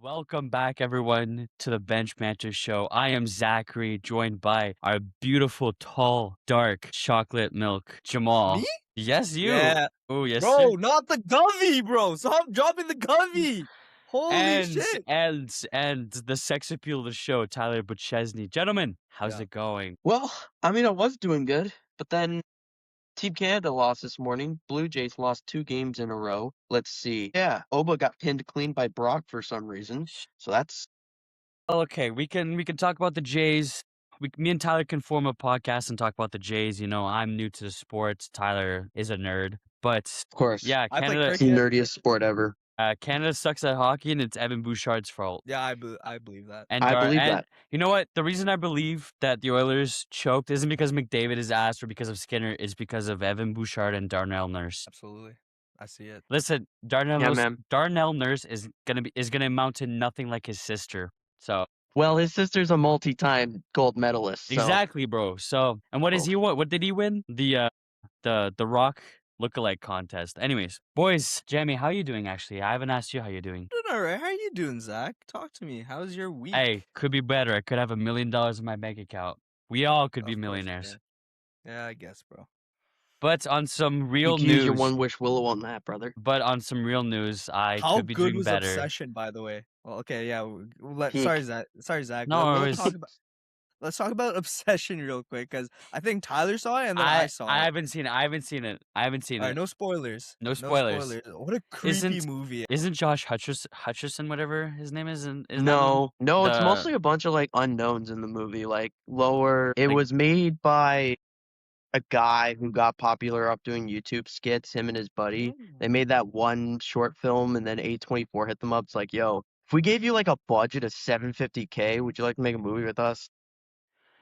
Welcome back, everyone, to the Bench Banter show. I am Zachary, joined by our beautiful, tall, dark chocolate milk Me? Jamal. Yes, you. Yeah. Oh, yes, sir. Bro, not the Govy, bro. Stop dropping the Govy. Holy And shit. and the sex appeal of the show, Tyler Buchesney. Gentlemen, how's Yeah. it going? Well, I mean, I was doing good, but then Team Canada lost this morning. Blue Jays lost 2 games in a row. Let's see. Yeah, Oba got pinned clean by Brock for some reason. So that's Okay, we can talk about the Jays. Me and Tyler can form a podcast and talk about the Jays. You know, I'm new to the sports. Tyler is a nerd, but of course yeah, I play Canada. it's the cricket. nerdiest sport ever. Canada sucks at hockey, and it's Evan Bouchard's fault. Yeah, I believe that. And I believe and that. you know what? The reason I believe that the Oilers choked isn't because McDavid is ass or because of Skinner. It's because of Evan Bouchard and Darnell Nurse. Absolutely. I see it. Listen, Darnell Yeah, Nurse, man. Darnell Nurse is gonna amount to nothing like his sister. So Well, his sister's a multi-time gold medalist. So exactly, bro. So and what is Oh. he? What did he win? The Rock lookalike contest. Anyways, boys, Jammy, how you doing? Actually, I haven't asked you how you're doing. Doing all right. How you doing, Zach? Talk to me. How's your week? Hey, could be better. I could have $1 million in my bank account. We all could be Of course you millionaires. can. Yeah, I guess, bro. But on some you real can use your news, one wish willow on that, brother. but on some real news, I How could be good doing was better. Obsession, by the way? Well, okay, yeah. Peak. Sorry, Zach. Sorry, Zach. No, it Let's was- let's talk about Obsession real quick, because I think Tyler saw it and then I saw I it. haven't seen it. I haven't seen it. All right, no spoilers. No spoilers. What a creepy Isn't- movie. Isn't Josh Hutcherson, whatever his name is? No, it's the- mostly a bunch of like unknowns in the movie. Like lower, it Like- was made by a guy who got popular up doing YouTube skits. Him and his buddy. They made that one short film, and then A24 hit them up. It's like, yo, if we gave you like a budget of $750K, would you like to make a movie with us?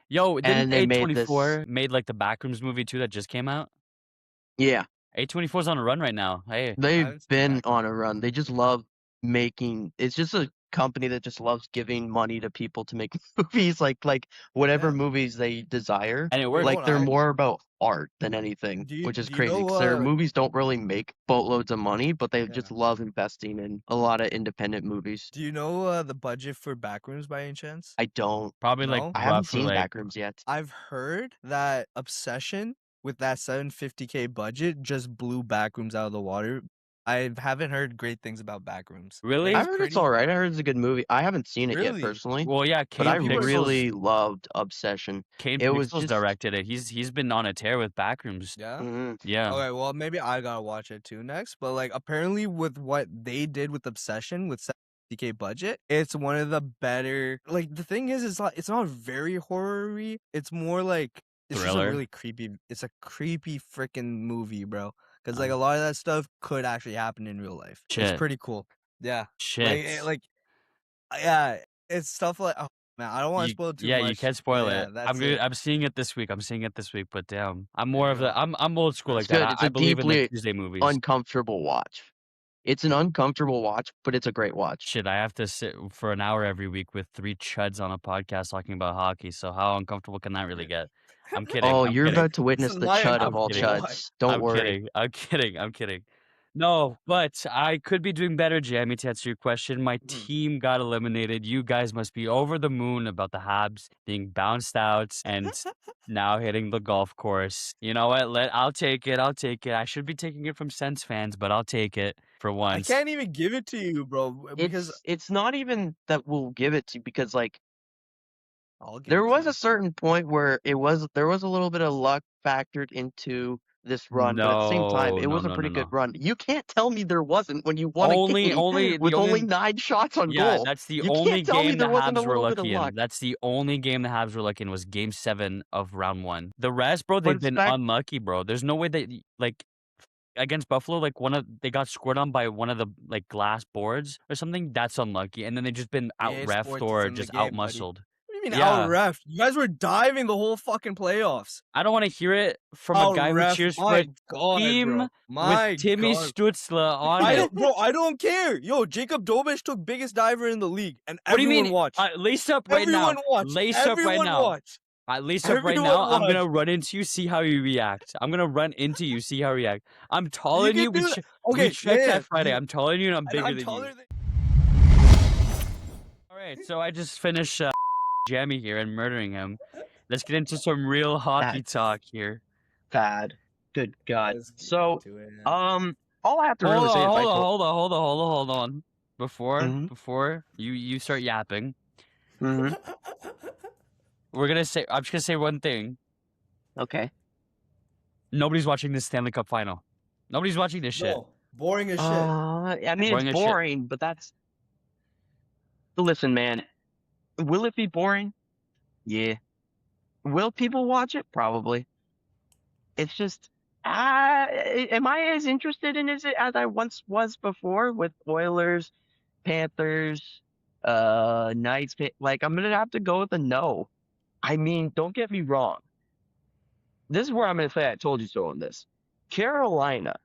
Yo, didn't And they made this- A24 made like the Backrooms movie too that just came out? Yeah, A24's on a run right now. Hey, they've haven't seen been that. on a run. They just love making. It's just a company that just loves giving money to people to make movies, like whatever Yeah. movies they desire. and it worked. Like they're I- more about art than anything, Do you- which is do you crazy. know, 'Cause their uh, movies don't really make boatloads of money, but they Yeah. just love investing in a lot of independent movies. Do you know the budget for Backrooms by any chance? I don't. Probably No? like I haven't roughly seen like Backrooms yet. I've heard that Obsession with that 750K budget just blew Backrooms out of the water. I haven't heard great things about Backrooms. Really? I It's heard it's pretty- alright. I heard it's a good movie. I haven't seen it Really? yet personally, Well, yeah, but I Kane Pixels, really loved Obsession. Kane it was Pixels just- directed it. He's been on a tear with Backrooms. Yeah. Mhm. Yeah. Okay, well maybe I gotta watch it too next. But like apparently with what they did with Obsession with 70K budget, it's one of the better. Like the thing is, it's not very horror-y. It's more like it's just a Thriller? really creepy. It's a creepy freaking movie, bro. Because like Oh. a lot of that stuff could actually happen in real life. Shit. It's pretty cool. Yeah. Shit. Yeah, it's stuff like oh man, I don't want to You- spoil too yeah, much. you can't spoil Yeah, it. that's it. I'm seeing it this week. But damn, I'm more you of the go. I'm old school like It's that. good. It's I a believe in the deeply Tuesday movies. Uncomfortable watch. It's an uncomfortable watch, but it's a great watch. Shit, I have to sit for an hour every week with 3 chuds on a podcast talking about hockey. So how uncomfortable can that really get? I'm kidding. Oh, I'm you're kidding. about to witness the lion chud of I'm all kidding. chuds. Don't I'm worry. kidding. I'm kidding. No, but I could be doing better, Jammy, to answer your question. My team got eliminated. You guys must be over the moon about the Habs being bounced out and now hitting the golf course. You know what? I'll take it. I should be taking it from Sens fans, but I'll take it for I once. can't even give it to you, bro, because It's not even that we'll give it to you because like I'll give there it to was you. a certain point where there was a little bit of luck factored into this run, but at the same time, it was a pretty good run. You can't tell me there wasn't when you won a game with only 9 shots on Yeah, goal. that's the You only can't tell me game the there wasn't a Habs were little bit of lucky in. luck. That's the only game the Habs were lucky in was Game 7 of round 1. The rest, bro, But they've it's been back- unlucky, bro. There's no way that like against Buffalo, like they got scored on by one of the like glass boards or something. That's unlucky, and then they've just been out EA refed Sports or is in the just game, out buddy. muscled. What do you mean Yeah. out ref? You guys were diving the whole fucking playoffs. I don't want to hear it from a guy who cheers for My a God, team bro. My with Timmy God. Stutzla on it. I don't care. Yo, Jacob Dobish took biggest diver in the league, and What do you everyone mean? watched. Lace up right Everyone now. watched. Lace up right Everyone now. watched. At least up right Everyone now, I'm gonna watched. run into you, see how you react. I'm gonna run into you, see how you react. I'm taller than can you. do We that. checked Okay, that yeah, Friday. I'm taller than you, and I'm and bigger I'm than taller you. than So I just finished Jammy here and murdering him. Let's get into some real hockey That's talk here. bad. Good God. Let's get So, into it. all I have to Hold really say on, is I hold on, told. hold on, hold on, hold on, hold on. Mm-hmm. Before you start yapping, Mm-hmm. I'm just gonna say one thing. Okay. Nobody's watching this Stanley Cup Final. Nobody's watching this shit. No, boring as shit. I mean, it's Boring as shit. boring, but that's. Listen, man. Will it be boring? Yeah. Will people watch it? Probably. It's just, am I as interested in it as I once was before with Oilers, Panthers, Knights? Like, I'm gonna have to go with a no. I mean, don't get me wrong. This is where I'm gonna say I told you so on this. Carolina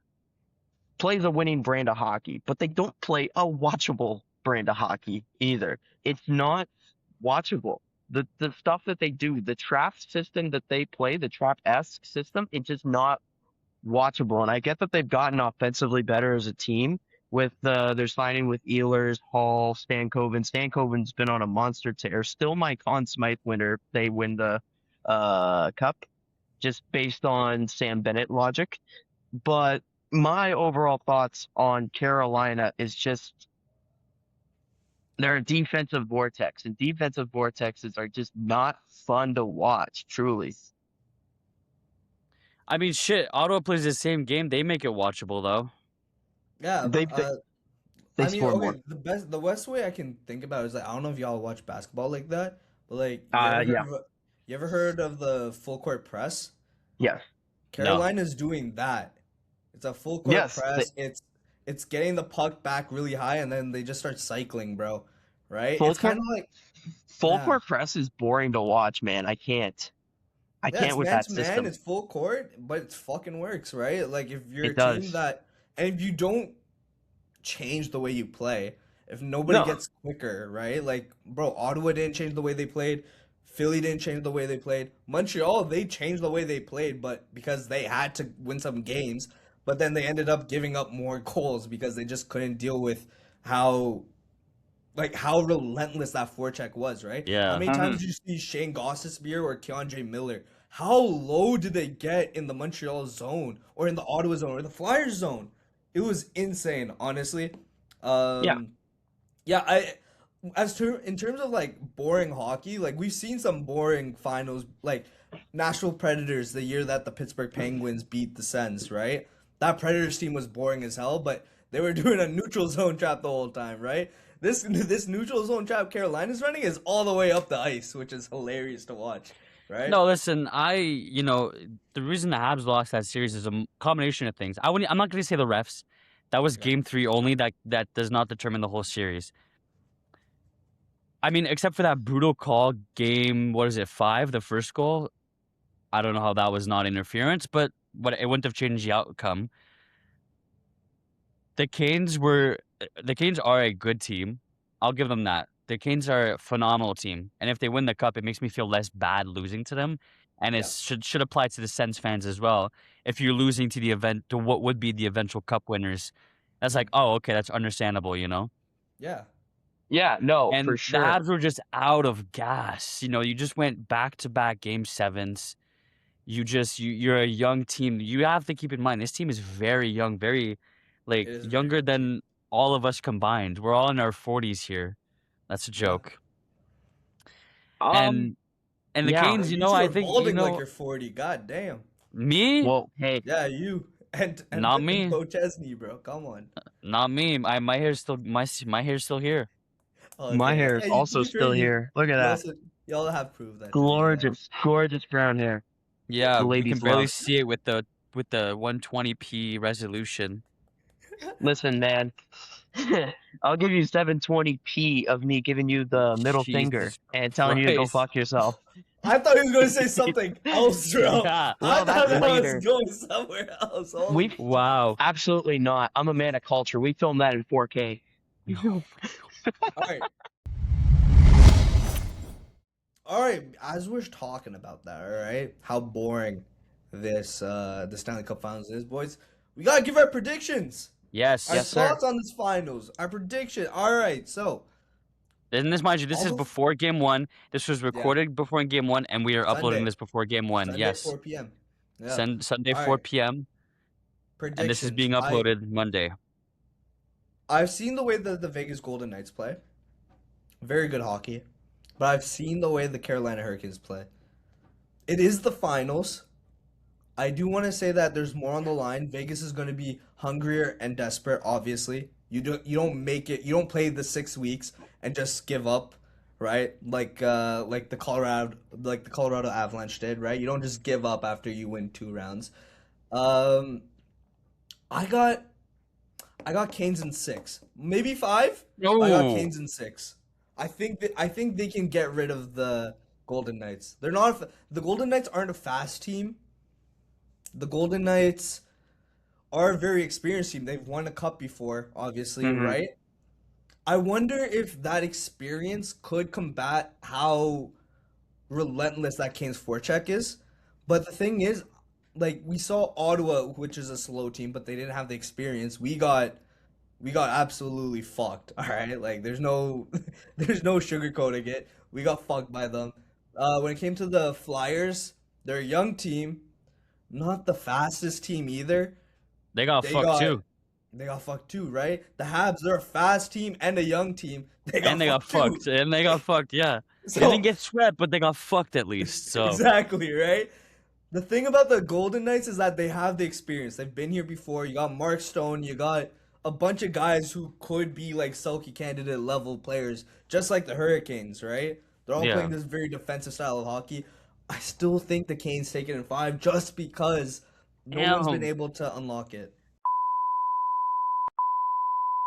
plays a winning brand of hockey, but they don't play a watchable brand of hockey either. It's not watchable. The stuff that they do, the trap system that they play, the trap-esque system, it's just not watchable. And I get that they've gotten offensively better as a team with their signing with Ehlers, Hall, Stankoven. Stankoven's been on a monster tear. Still my Conn Smythe winner. They win the cup just based on Sam Bennett logic. But my overall thoughts on Carolina is just they're a defensive vortex, and defensive vortexes are just not fun to watch, truly. I mean, shit. Ottawa plays the same game. They make it watchable though. Yeah, They I mean, score okay, more. the best way I can think about it is like I don't know if y'all watch basketball like that, but like Yeah. you ever heard of the full court press? Yes. No. Carolina's doing that. It's a full court Yes. press. It's getting the puck back really high and then they just start cycling, bro. Right? Full It's kind court, of like full yeah. court press is boring to watch, man. I can't. I Yeah, it's can't with man that to man, system. it's full court, but it fucking works, right? Like if you're It a team does. that and if you don't change the way you play. If nobody No. gets quicker, right? Like, bro, Ottawa didn't change the way they played. Philly didn't change the way they played. Montreal, they changed the way they played, but because they had to win some games, but then they ended up giving up more goals because they just couldn't deal with how how relentless that forecheck was, right? How Yeah. many Hmm. times did you see Shane Gostisbehere or Keandre Miller? How low did they get in the Montreal zone or in the Ottawa zone or the Flyers zone? It was insane, honestly. Yeah. Um, yeah, in terms of like boring hockey, like we've seen some boring finals, like Nashville Predators the year that the Pittsburgh Penguins beat the Sens, right? That Predators team was boring as hell, but they were doing a neutral zone trap the whole time, right? This neutral zone trap Carolina's running is all the way up the ice, which is hilarious to watch, right? No, listen. The reason the Habs lost that series is a combination of things. I'm not going to say the refs. That was Okay. game 3 only. That does not determine the whole series. I mean, except for that brutal call, game, what is it, 5, the first goal? I don't know how that was not interference, but it wouldn't have changed the outcome. The Canes are a good team. I'll give them that. The Canes are a phenomenal team, and if they win the cup, it makes me feel less bad losing to them, and it Yeah. should apply to the Sens fans as well. If you're losing to what would be the eventual cup winners, that's like, oh, okay, that's understandable, you know. Yeah. Yeah. No, for And the sure. Habs were just out of gas. You just went back-to-back game 7s. You're a young team. You have to keep in mind this team is very young, very like It is very younger young. than all of us combined. We're all in our 40s here. That's a Yeah. joke. Um. And the Yeah. Canes, Bro, you two I are think, balding like you're 40. God damn. me, Well, hey. Yeah, you not and me, Coach Chesney, bro. Come on. not me. My hair's still my hair's still here. Oh, My okay. hair is Yeah, to also be fair, still here. Look at you that. also y'all have proved that to me. Yeah. Gorgeous, gorgeous brown hair. Yeah, The you ladies can barely love. see it with the 120p resolution. Listen, man. I'll give you 720p of me giving you the middle finger Jesus and telling you to go Christ. fuck yourself. I thought he was going to say something else, bro. Yeah. I Well, thought that's that was later. going somewhere else. Holy We Wow. absolutely not. I'm a man of culture. We filmed that in 4K. All right. All right, as we're talking about that, all right, how boring this the Stanley Cup Finals is, boys. We gotta give our predictions, Yes. our Yes, sir. thoughts on this finals, our prediction. All right, so And this, mind you, this All is those before game 1. This was yeah, recorded before game 1, and we are uploading Sunday. this before game 1. Sunday, Yes. 4 p.m. Yeah. Sunday, All 4 right. p.m., and this is Predictions. being uploaded Monday. I've seen the way that the Vegas Golden Knights play. Very good hockey. But I've seen the way the Carolina Hurricanes play. It is the finals. I do want to say that there's more on the line. Vegas is going to be hungrier and desperate, obviously. You don't make it. You don't play the 6 weeks and just give up, right? Like the Colorado Avalanche did, right? You don't just give up after you win 2 rounds. Um, I got I got Canes in 6, maybe 5. I got Oh, Canes in 6. I think they can get rid of the Golden Knights. They're not the Golden Knights aren't a fast team. The Golden Knights are a very experienced team. They've won a cup before, obviously, Hmm. right? I wonder if that experience could combat how relentless that Canes forecheck is. But the thing is, like we saw Ottawa, which is a slow team, but they didn't have the experience. We got absolutely fucked. All right, like there's no there's no sugarcoating it. We got fucked by them. When it came to the Flyers, they're a young team, not the fastest team either. they got They fucked got too. they got fucked too, right? The Habs, they're a fast team and a young team. They And got they got fucked too. fucked. And they got fucked, yeah. They didn't So get swept, but they got fucked at least. So, exactly, right? The thing about the Golden Knights is that they have the experience. They've been here before. You got Mark Stone, you got a bunch of guys who could be like Selkie candidate level players, just like the Hurricanes, right? They're all yeah. playing this very defensive style of hockey. I still think the Canes take it in 5 just because no one's been Damn. able to unlock it.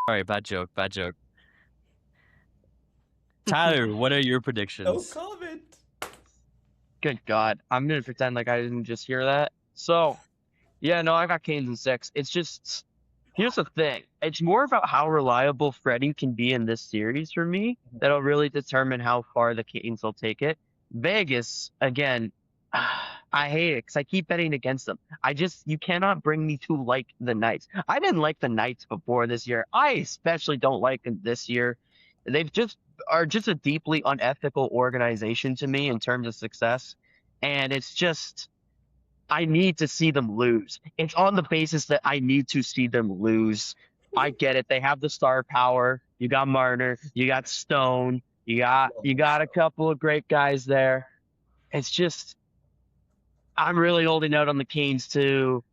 Sorry, bad joke, bad joke. Tyler, what are your No predictions? comment. Good God. I'm gonna pretend like I didn't just hear that. So, yeah, no, I got Canes in 6. It's just here's the thing. It's more about how reliable Freddie can be in this series for me that'll really determine how far the Canes will take it. Vegas, again, I hate it because I keep betting against them. You cannot bring me to like the Knights. I didn't like the Knights before this year. I especially don't like them this year. They've just are just a deeply unethical organization to me in terms of success. And it's just I need to see them lose. It's on the basis that I need to see them lose. I get it. They have the star power. You got Marner, you got Stone, you got a couple of great guys there. It's just I'm really holding out on the Canes to,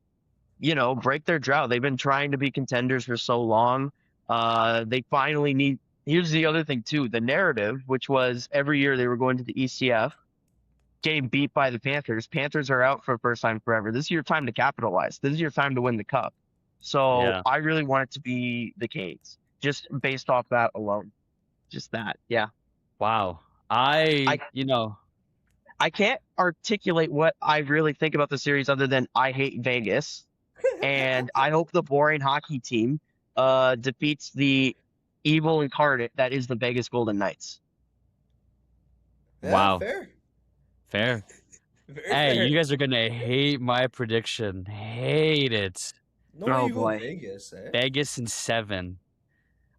break their drought. They've been trying to be contenders for so long. They finally need. Here's the other thing too: the narrative, which was every year they were going to the ECF, getting beat by the Panthers. Panthers are out for the first time forever. This is your time to capitalize. This is your time to win the cup. So Yeah. I really want it to be the Canes, just based off that alone. Just that, yeah. Wow. I You know, I can't articulate what I really think about the series other than I hate Vegas, and I hope the boring hockey team defeats the evil incarnate that is the Vegas Golden Knights. Yeah, wow. fair. Fair. Very Hey, fair. you guys are gonna hate my prediction. Hate it. No way Oh you go boy. Vegas, eh? Vegas in 7.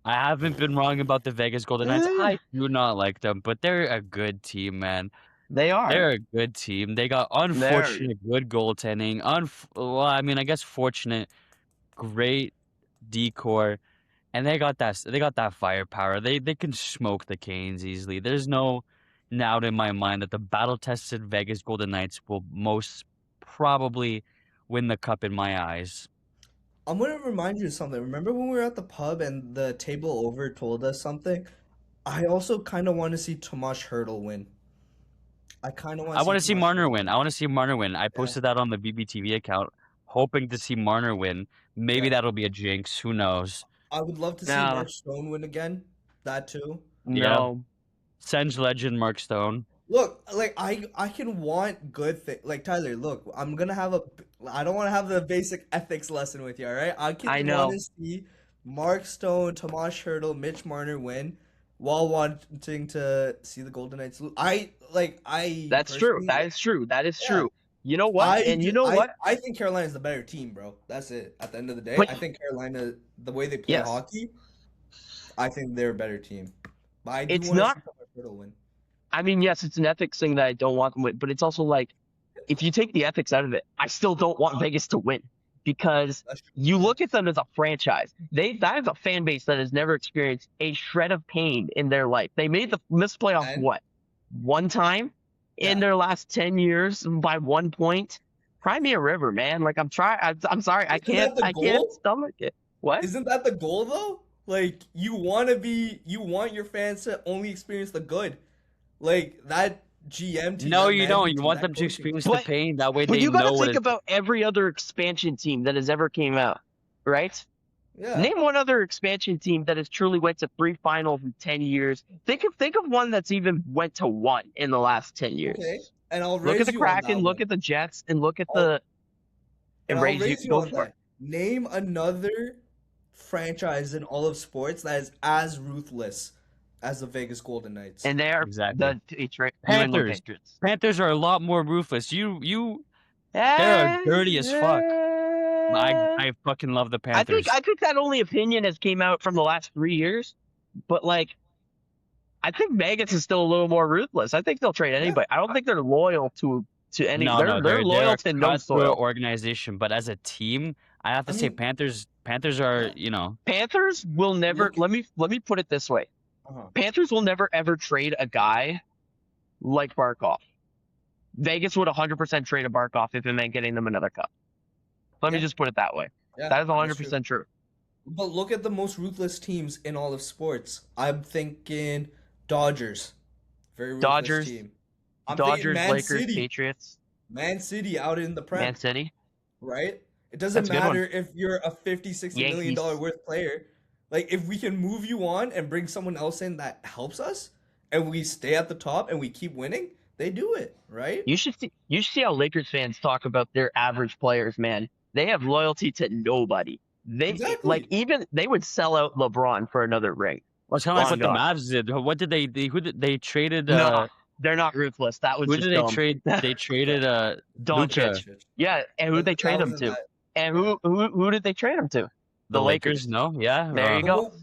I haven't been wrong about the Vegas Golden Knights. I do not like them, but they're a good team, man. They They're are. a good team. They got They're unfortunate good goaltending. Well, I mean, I guess fortunate, great decor, and they got that firepower. They can smoke the Canes easily. There's no doubt in my mind that the battle-tested Vegas Golden Knights will most probably win the cup in my eyes. I'm gonna remind you of something. Remember when we were at the pub and the table over told us something? I also kind of want to see Tomas Hurdle win. I kind of want I to see want to see Tomas Marner Hurdle win. win. I want to see Marner win. I Yeah, posted that on the BBTV account, hoping to see Marner win. Maybe yeah. that'll be a jinx. Who knows? I would love to see now Mark Stone win again. That too. Yeah. no. Sens legend Mark Stone. Look, like I can want good thing. Like Tyler, look, I'm gonna have a. I don't want to have the basic ethics lesson with you. All right, I I can want know. to see Mark Stone, Tomas Hurdle, Mitch Marner win, while wanting to see the Golden Knights lose. I That's true. personally, That is true. That is yeah. true. You know what? And you know what? I think Carolina's the better team, bro. That's it. At the end of the day, But I think Carolina, the way they play yes, hockey, I think they're a better team. But I do It's want to not. see Alberto win. I mean, yes, it's an ethics thing that I don't want them to win, but it's also like, if you take the ethics out of it, I still don't want Vegas to win because That's true. you look at them as a franchise. That is a fan base that has never experienced a shred of pain in their life. They made the missed playoffs And- one time in Yeah. their last 10 years by 1 point. Cry me a river, man. Like I'm sorry, I Isn't that the can't goal? stomach it. What? Isn't that the goal though? Like you want your fans to only experience the good. Like that GM team. No, that you don't. management You team, want that them to coaching experience team. the pain. That way But they you know gotta what think about every other expansion team that has ever came out, right? Yeah. Name one other expansion team that has truly went to 3 finals in 10 years. Think of one that's even went to 1 in the last 10 years. Okay. And I'll Look raise at the you on Kraken, that look one. at the Jets, and look at I'll- the. And And I'll raise raise you go on for that. it. Name another franchise in all of sports that is as ruthless as the Vegas Golden Knights. And they are Exactly. the New England Panthers. Patriots. Panthers are a lot more ruthless. They're dirty as fuck. I fucking love the Panthers. I think that only opinion has came out from the last 3 years, but like, I think Vegas is still a little more ruthless. I think they'll trade anybody. I don't think they're loyal to any. No, they're loyal to a no cutthroat soil. organization, but as a team, I have to I say mean- Panthers are, Panthers will never. Look- Let me put it this way: Uh-huh. Panthers will never ever trade a guy like Barkov. Vegas would 100% trade a Barkov if it meant getting them another cup. Let me Yeah. just put it that way. Yeah, That is that's 100% true. But look at the most ruthless teams in all of sports. I'm thinking Dodgers. Very ruthless Dodgers, team. I'm thinking Dodgers, Man Lakers, City. Patriots, Man City out in the Prem, Man City. right? It doesn't That's a good one. matter if you're a 50, 60 million dollar Yankees. worth player. Like if we can move you on and bring someone else in that helps us and we stay at the top and we keep winning, they do it, right? You should see how Lakers fans talk about their average players, man. They have loyalty to nobody. They Exactly. like even they would sell out LeBron for another ring. well, it's kind of like what the God. Mavs did. What did who did they traded? No, they're not ruthless. That was Who just did they dumb. trade? They traded Doncic. Luka. Yeah, and who That- they trade that him wasn't to? that- And who did they trade him to? The Lakers. Lakers. No, yeah. There you But go.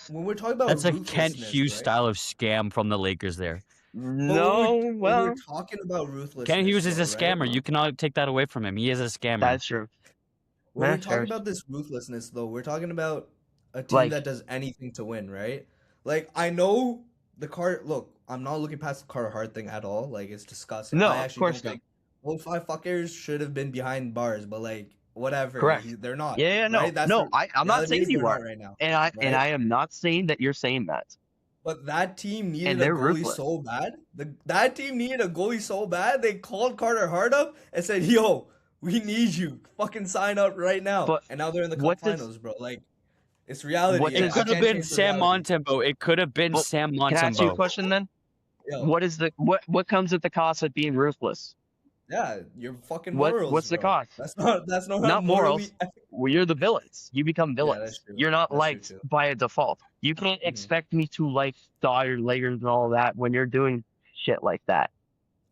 when we're talking about That's a Kent ruthlessness, Hughes right? style of scam from the Lakers. There, No, when well, we're talking about ruthlessness, Kent Hughes is a though, right? scammer. You cannot take that away from him. He is a scammer. that's true. When we're That's talking fair. about this ruthlessness, though, we're talking about a team Like- that does anything to win, right? Like, I know the Carter. Look, I'm not looking past the Carter Hart thing at all. Like, it's disgusting. No, I of actually course don't think those 5 fuckers should have been behind bars, but like, whatever. Correct. They're not. Yeah, no, right? That's no. the I'm not reality saying is you they're are, not right now. and right? I am not saying that you're saying that. But that team needed And a they're goalie ruthless. so bad. That team needed a goalie so bad. They called Carter Hart up and said, "Yo, we need you. Fucking sign up right now." But and now they're in the what cup does- finals, bro. Like, it's reality. What and It does- I could have can't been change the Sam reality. Montembeau. It could have been Well, Sam Can I ask you a Montembeau. question then? Yo, What is the what comes at the cost of being ruthless? yeah, you're fucking What- morals. what's the bro. cost? That's not how Not morally- morals. Well, you're the villains. You become villains. that's true. You're not That's true, liked too. by a default. You can't Mhm. expect me to like Dodgers, Lakers, and all that when you're doing shit like that.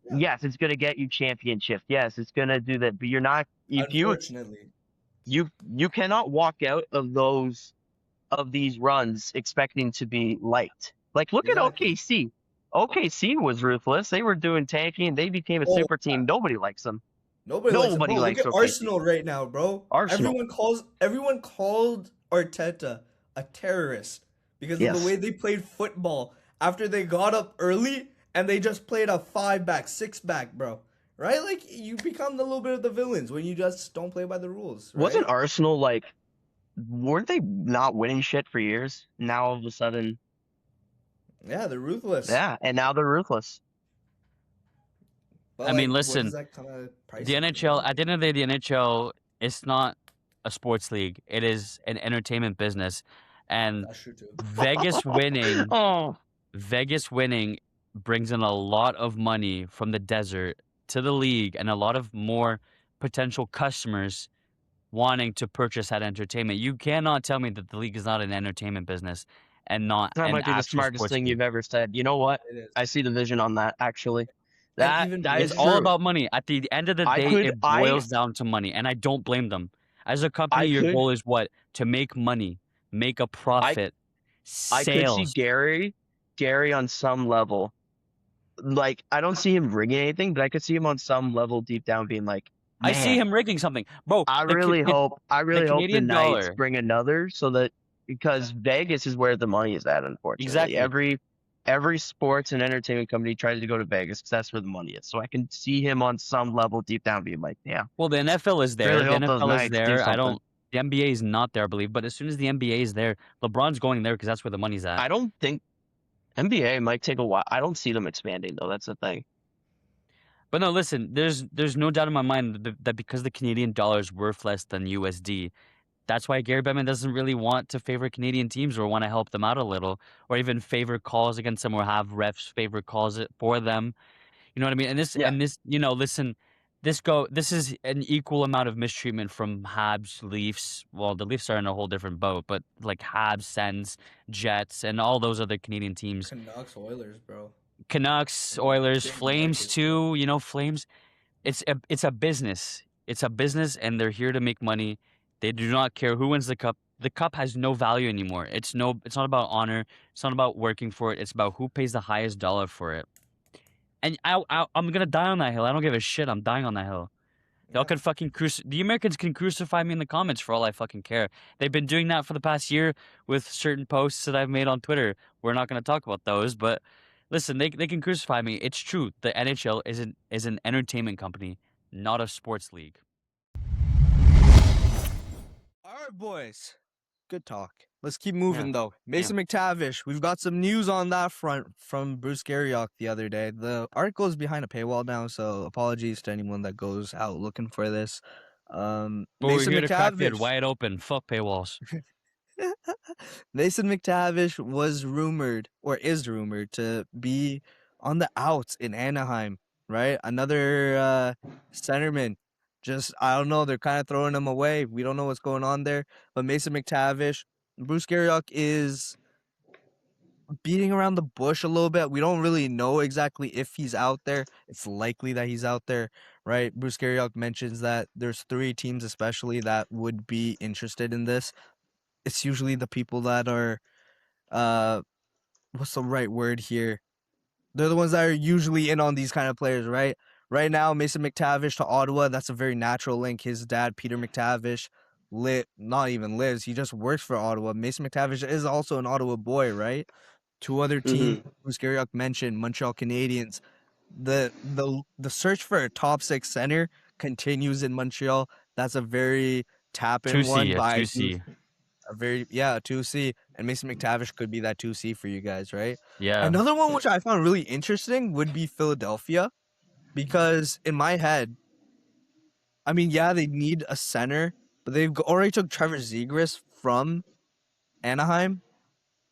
Yeah. Yes, it's gonna get you championships. Yes, it's gonna do that. But you're not. If Unfortunately, you cannot walk out of these runs expecting to be liked. Like look Exactly. at OKC. OKC was ruthless. They were doing tanking and they became a Oh, super team. Nobody likes them. nobody likes Nobody it. Bro, likes look at OKC. Arsenal right now, bro. Arsenal. Everyone called Arteta a terrorist because of Yes. the way they played football after they got up early and they just played a 5-back, 6-back, bro. Right? Like you become a little bit of the villains when you just don't play by the rules. Right? Wasn't Arsenal like? Weren't they not winning shit for years? Now all of a sudden, Yeah, they're ruthless. yeah, and now they're ruthless. But, I mean, what listen, does that kinda price The it, NHL, at the end of the day, the NHL is not a sports league. It is an entertainment business. And That's true too. Vegas winning, Oh, Vegas winning brings in a lot of money from the desert to the league and a lot of more potential customers wanting to purchase that entertainment. You cannot tell me that the league is not an entertainment business and not that an might be the actual smartest sports thing league. you've ever said. You know what? It is. I see the vision on that. Actually, even that It's is all true. about money. At the end of the I day, could- it boils down to money, and I don't blame them. As a company, your could- goal is what? To make money, make a profit, I could see sales. Gary Gary on some level. Like, I don't see him rigging anything, but I could see him on some level deep down being like, I see man, him rigging something, bro. I really hope the Canadian Knights dollar. bring another so that because Vegas is where the money is at, unfortunately. Exactly. Every sports and entertainment company tries to go to Vegas because that's where the money is. So I can see him on some level deep down being like, yeah, Well, the NFL is there. really The hope those NFL is Knights do there. I something. don't. The NBA is not there, I believe. But as soon as the NBA is there, LeBron's going there because that's where the money's at. I don't think NBA might take a while. I don't see them expanding though. That's the thing. But no, listen. There's no doubt in my mind that because the Canadian dollar is worth less than USD, that's why Gary Bettman doesn't really want to favor Canadian teams or want to help them out a little, or even favor calls against them or have refs favor calls it for them. You know what I mean? Yeah. Listen, this is an equal amount of mistreatment from Habs, Leafs. Well, the Leafs are in a whole different boat, but like Habs, Sens, Jets, and all those other Canadian teams. Canucks, Oilers, bro. Canucks, Oilers, Big Flames markets. too. Flames. It's a business. It's a business, and they're here to make money. They do not care who wins the cup. The cup has no value anymore. It's not about honor. It's not about working for it. It's about who pays the highest dollar for it. And I'm gonna die on that hill. I don't give a shit. I'm dying on that hill. Y'all can fucking the Americans can crucify me in the comments for all I fucking care. They've been doing that for the past year with certain posts that I've made on Twitter. We're not gonna talk about those, but listen, they can crucify me. It's true. The NHL is an entertainment company, not a sports league. All right, boys. Good talk. Let's keep moving Yeah. though. Mason McTavish. We've got some news on that front from Bruce Garriock the other day. The article is behind a paywall now, so apologies to anyone that goes out looking for this. But Mason we're here to crack it McTavish. wide open. Fuck paywalls. Mason McTavish was rumored or is rumored to be on the outs in Anaheim, right? Another centerman. Just, I don't know. They're kind of throwing him away. We don't know what's going on there. But Mason McTavish, Bruce Garriock is beating around the bush a little bit. We don't really know exactly if he's out there. It's likely that he's out there, right? Bruce Garriock mentions that there's 3 teams especially that would be interested in this. It's usually the people that are what's the right word here? They're the ones that are usually in on these kind of players, right? Right now, Mason McTavish to Ottawa, that's a very natural link. His dad, Peter McTavish, not even lives, he just works for Ottawa. Mason McTavish is also an Ottawa boy, right? 2 other teams, Bruce Garriock mentioned, Montreal Canadiens. The search for a top 6 center continues in Montreal. That's a very tap-in one, 2C, a but I do 2C. a 2C, and Mason McTavish could be that 2C for you guys, right? Yeah. Another one which I found really interesting would be Philadelphia, because in my head, I mean, yeah, they need a center, but they've already took Trevor Zegras from Anaheim.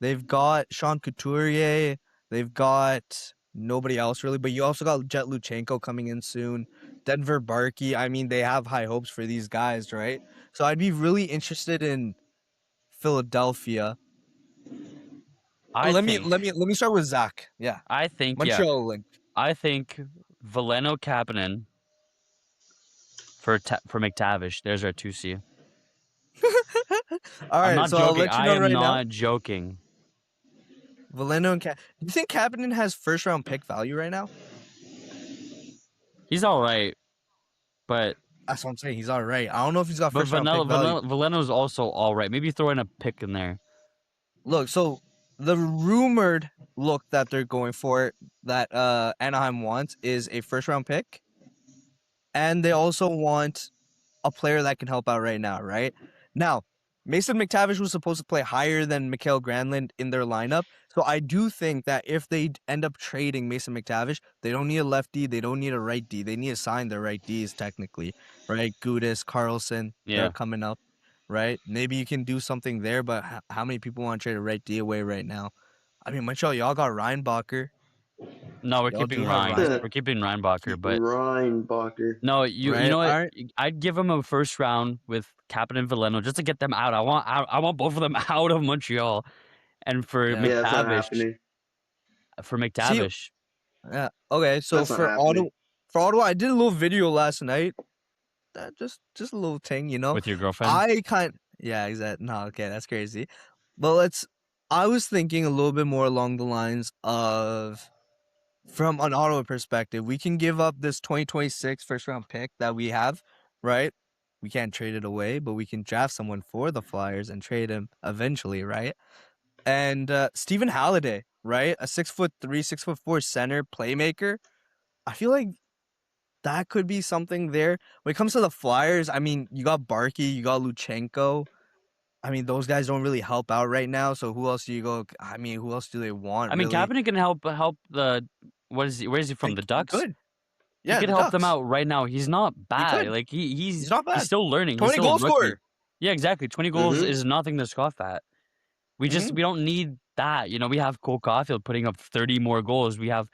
They've got Sean Couturier. They've got nobody else really, but you also got Jet Luchenko coming in soon. Denver Barkey. I mean, they have high hopes for these guys, right? So I'd be really interested in Philadelphia. Let me start with Zach. Yeah, I think Montreal link. I think Veleno Kapanen for McTavish. There's our 2C. All I'm right, not so I'll joking. let you I know am right now. not joking. Veleno and do you think Kapanen has first round pick value right now? He's all right, but That's what I'm saying. He's all right. I don't know if he's got first round pick value. Veleno's also all right. Maybe throw in a pick in there. Look, so the rumored look that they're going for that Anaheim wants is a first round pick, and they also want a player that can help out right now, right? Now, Mason McTavish was supposed to play higher than Mikael Granlund in their lineup. So I do think that if they end up trading Mason McTavish, they don't need a lefty, they don't need a right D. They need to sign their right Ds technically, right? Gudis, Carlson, they're coming up, right? Maybe you can do something there, but how many people want to trade a right D away right now? I mean, Montreal, y'all got Reinbacher. No, we're Y'all keeping do have Ryan. We're keeping Reinbacher, but Reinbacher. no, you right? know what? All right. I'd give him a first round with Kapanen and Veleno just to get them out. I want both of them out of Montreal, and for Yeah. Yeah, that's not McTavish, happening. See, yeah. Okay, so That's not happening. For Ottawa, I did a little video last night. Just a little thing, with your girlfriend. Yeah, exactly. No, okay, that's crazy. But I was thinking a little bit more along the lines of, from an Ottawa perspective, we can give up this 2026 first round pick that we have, right? We can't trade it away, but we can draft someone for the Flyers and trade him eventually, right? And Stephen Halliday, right? A 6'3", 6'4" center playmaker. I feel like that could be something there. When it comes to the Flyers, I mean, you got Barkey, you got Luchenko. I mean, those guys don't really help out right now. So who else do you go? I mean, who else do they want I mean, really? Kaepernick can help the where is he from? Like, The Ducks? good. He Yeah, could the help them Ducks. out right now. He's not He bad. could. Like He's not he's bad. still learning. He's 20 still a goal rookie. scorer. Yeah, exactly. 20 goals Mm-hmm. is nothing to scoff at. We Mhm. don't need that. We have Cole Caulfield putting up 30 more goals. We have,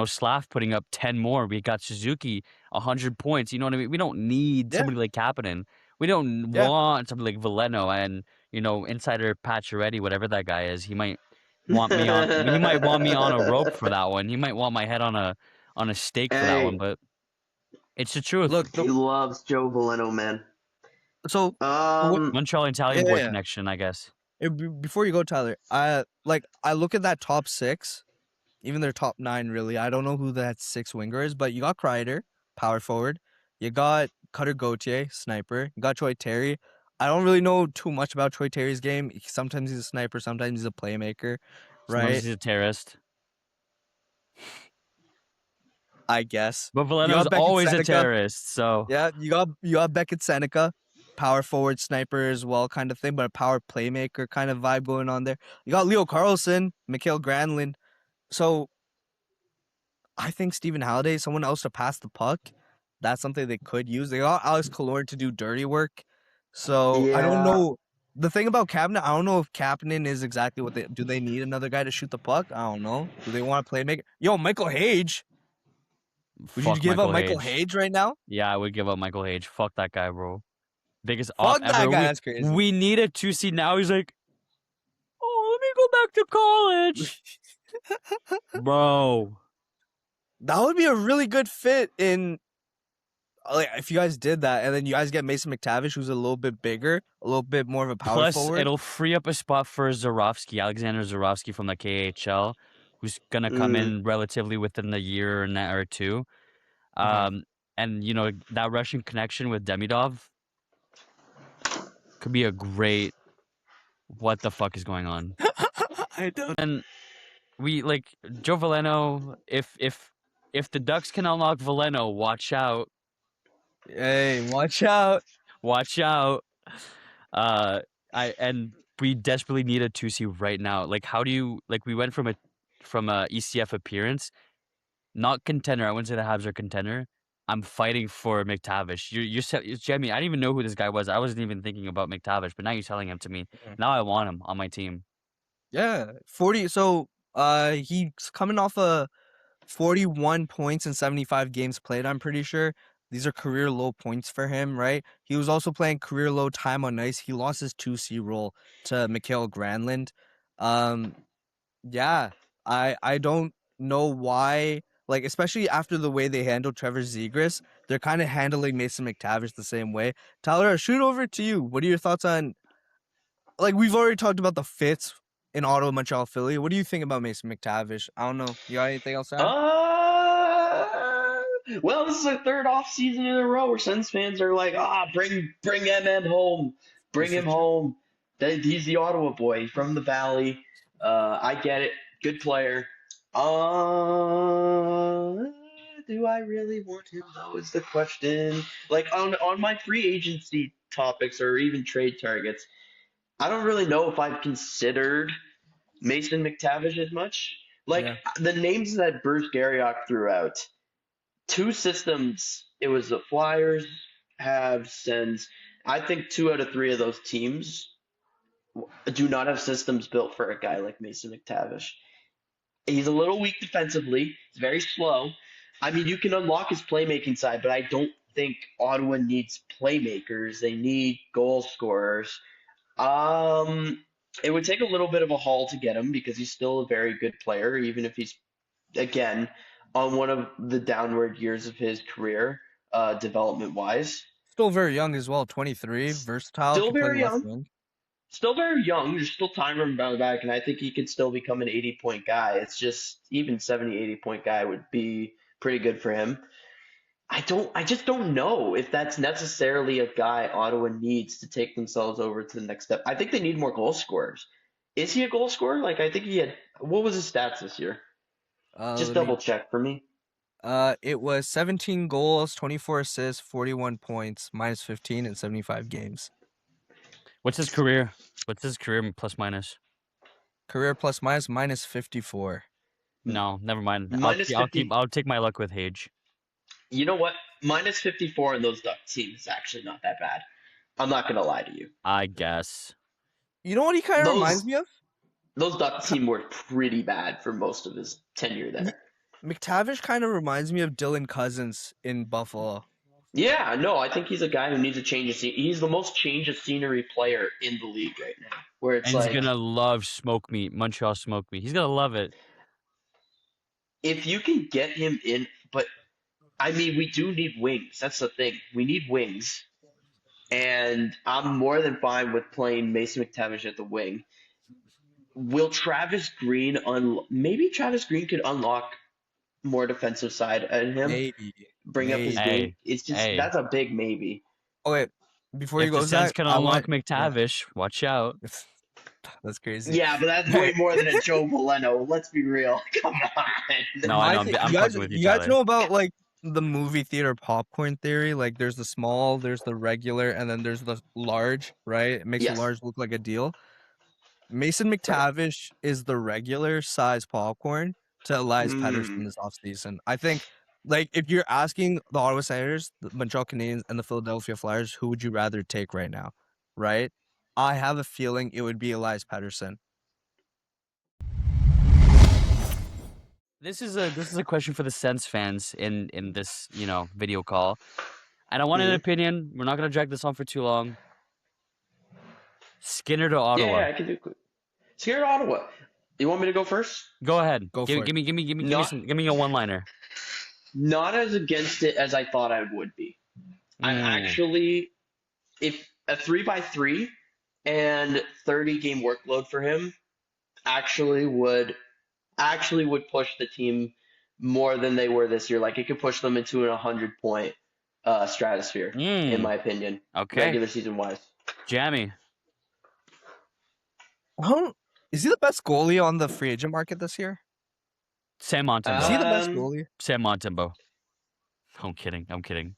Slav putting up 10 more. We got Suzuki 100 points. You know what I mean? We don't need Yeah, somebody like Kapanen. We don't yeah. want somebody like Veleno and, insider Pacioretty, whatever that guy is. He might want me on a rope for that one. He might want my head on a stake for that one, Hey, but it's the truth. Look, he loves Joe Veleno, man. so Um, Montreal yeah, Italian yeah, boy yeah. connection, I guess. Before you go, Tyler, I look at that top six, even their top nine. Really, I don't know who that six winger is, but you got Kreider, power forward. You got Cutter Gauthier, sniper. You got Troy Terry. I don't really know too much about Troy Terry's game. Sometimes he's a sniper, sometimes he's a playmaker, Sometimes right? he's a terrorist. I guess. But You Veleno's got Beckett always a Seneca. terrorist, so Yeah, you got Beckett Seneca, power forward sniper as well, kind of thing, but a power playmaker kind of vibe going on there. You got Leo Carlson, Mikhail Granlund. So I think Stephen Halliday, someone else to pass the puck. That's something they could use. They got Alex Killorn to do dirty work. So I don't yeah. know. The thing about Kapanen, I don't know if Kapanen is exactly what they do. They need another guy to shoot the puck? I don't know. Do they want to play make? Yo, Michael Hage. Would you fuck give up Michael Michael Hage. Hage right now? Yeah, I would give up Michael Hage. Fuck that guy, bro. Biggest op Fuck that ever. guy. We That's crazy. we need a 2C now. He's like, oh, let me go back to college, bro. That would be a really good fit in, like, if you guys did that, and then you guys get Mason McTavish, who's a little bit bigger, a little bit more of a power Plus, forward. it'll free up a spot for Alexander Zarovsky from the KHL, who's gonna come Mm. in relatively within the year or two. Uh-huh. And that Russian connection with Demidov could be a great. What the fuck is going on? I don't. And we like Joe Veleno. If the Ducks can unlock Veleno, watch out. Hey, watch out. Watch out. We desperately need a 2C right now. Like, how do you like? We went from a ECF appearance, not contender. I wouldn't say the Habs are contender. I'm fighting for McTavish. You're Jamie. I didn't even know who this guy was. I wasn't even thinking about McTavish, but now you're telling him to me. Mhm. Now I want him on my team. Yeah, 40. So, he's coming off 41 points in 75 games played, I'm pretty sure. These are career low points for him, right? He was also playing career low time on ice. He lost his 2C role to Mikhail Granlund. Um, yeah, I don't know why, like, especially after the way they handled Trevor Zegras, they're kind of handling Mason McTavish the same way. Tyler, I'll shoot over to you. What are your thoughts on, like, we've already talked about the fits in Ottawa, Montreal, Philly. What do you think about Mason McTavish? I don't know. You got anything else to add? Well, this is our third off season in a row where Sens fans are like, bring MM home, bring him home. He's the Ottawa boy from the Valley. I get it, good player. Do I really want him though? Is the question. Like on my free agency topics or even trade targets, I don't really know if I've considered Mason McTavish as much. Like Yeah. the names that Bruce Garriock threw out, two systems. It was the Flyers, Habs, Sens. I think 2 out of 3 of those teams do not have systems built for a guy like Mason McTavish. He's a little weak defensively. He's very slow. I mean, you can unlock his playmaking side, but I don't think Ottawa needs playmakers. They need goal scorers. It would take a little bit of a haul to get him because he's still a very good player, even if he's again on one of the downward years of his career, development wise. Still very young as well, 23, versatile, Still can play very left young. wing. Still very young. There's still time for him to bounce back, and I think he could still become an 80-point guy. It's just even 70, 80-point guy would be pretty good for him. I just don't know if that's necessarily a guy Ottawa needs to take themselves over to the next step. I think they need more goal scorers. Is he a goal scorer? Like, I think he had, what was his stats this year? Just Let me. double check for me. It was 17 goals, 24 assists, 41 points, minus 15 in 75 games. What's his career? What's his career plus minus? Career plus minus 54. No, never mind. Minus 50. I'll take my luck with Hage. You know what? Minus 54 in those Duck teams is actually not that bad. I'm not going to lie to you. I guess. You know what he kind of reminds me of? Those Duck team were pretty bad for most of his tenure there. McTavish kind of reminds me of Dylan Cousins in Buffalo. Yeah, no, I think he's a guy who needs a change of scenery. He's the most change of scenery player in the league right now. Where it's And like, he's gonna love smoke meat, Montreal smoke meat. He's gonna love it. if you can get him in, but I mean, we do need wings. That's the thing. We need wings. And I'm more than fine with playing Mason McTavish at the wing. Will Travis Green maybe Travis Green could unlock more defensive side in him, Maybe. bring up his Hey, game. It's just hey. that's a big maybe. Okay, before you If go, the Sens Zach, can I unlock want. McTavish, watch out. That's crazy. Yeah, but that's way more than a Joe Valeno. Let's be real. Come on. No, I know. I'm fucking with you, You guys Tyler. know about like the movie theater popcorn theory? Like, there's the small, there's the regular, and then there's the large. Right? It makes Yes. the large look like a deal. Mason McTavish is the regular size popcorn to Elias Pettersson this offseason. I think, like, if you're asking the Ottawa Senators, the Montreal Canadiens, and the Philadelphia Flyers, who would you rather take right now? Right? I have a feeling it would be Elias Pettersson. This is a question for the Sens fans in this video call, and I want an opinion. We're not gonna drag this on for too long. Skinner to Ottawa. Yeah, I can do quick. Skinner to Ottawa. You want me to go first? Go ahead. Go for it. Give me a one-liner. Not as against it as I thought I would be. I'm actually, if a 3x3 and 30 game workload for him actually would push the team more than they were this year. Like, it could push them into a 100-point stratosphere, in my opinion. Okay. Regular season wise. Jammy. Is he the best goalie on the free agent market this year? Sam Montembeau. Is he the best goalie? Sam Montembeau. I'm kidding.